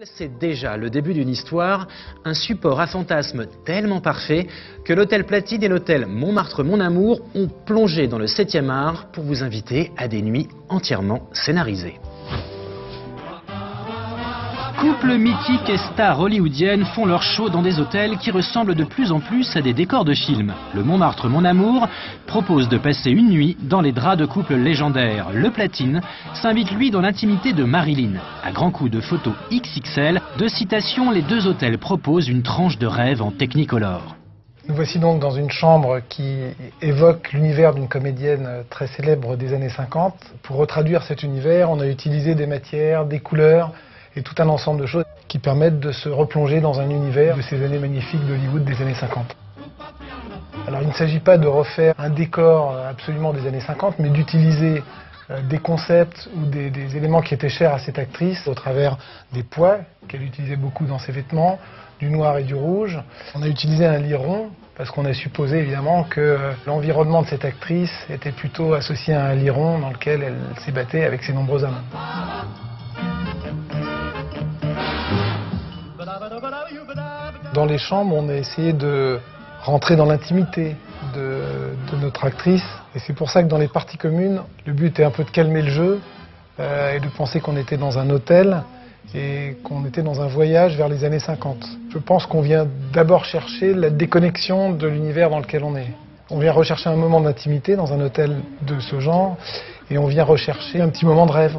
C'est déjà le début d'une histoire, un support à fantasmes tellement parfait que l'hôtel Platine et l'hôtel Montmartre Mon Amour ont plongé dans le 7e art pour vous inviter à des nuits entièrement scénarisées. Couples mythiques et stars hollywoodiennes font leur show dans des hôtels qui ressemblent de plus en plus à des décors de film. Le Montmartre Mon Amour propose de passer une nuit dans les draps de couples légendaires. Le Platine s'invite lui dans l'intimité de Marilyn. À grands coups de photos XXL, de citations, les deux hôtels proposent une tranche de rêve en Technicolor. Nous voici donc dans une chambre qui évoque l'univers d'une comédienne très célèbre des années 50. Pour retraduire cet univers, on a utilisé des matières, des couleurs et tout un ensemble de choses qui permettent de se replonger dans un univers de ces années magnifiques d'Hollywood des années 50. Alors il ne s'agit pas de refaire un décor absolument des années 50, mais d'utiliser des concepts ou des éléments qui étaient chers à cette actrice au travers des pois qu'elle utilisait beaucoup dans ses vêtements, du noir et du rouge. On a utilisé un lit rond parce qu'on a supposé évidemment que l'environnement de cette actrice était plutôt associé à un lit rond dans lequel elle s'ébattait avec ses nombreux amants. Dans les chambres, on a essayé de rentrer dans l'intimité de notre actrice. Et c'est pour ça que dans les parties communes, le but est un peu de calmer le jeu et de penser qu'on était dans un hôtel et qu'on était dans un voyage vers les années 50. Je pense qu'on vient d'abord chercher la déconnexion de l'univers dans lequel on est. On vient rechercher un moment d'intimité dans un hôtel de ce genre et on vient rechercher un petit moment de rêve.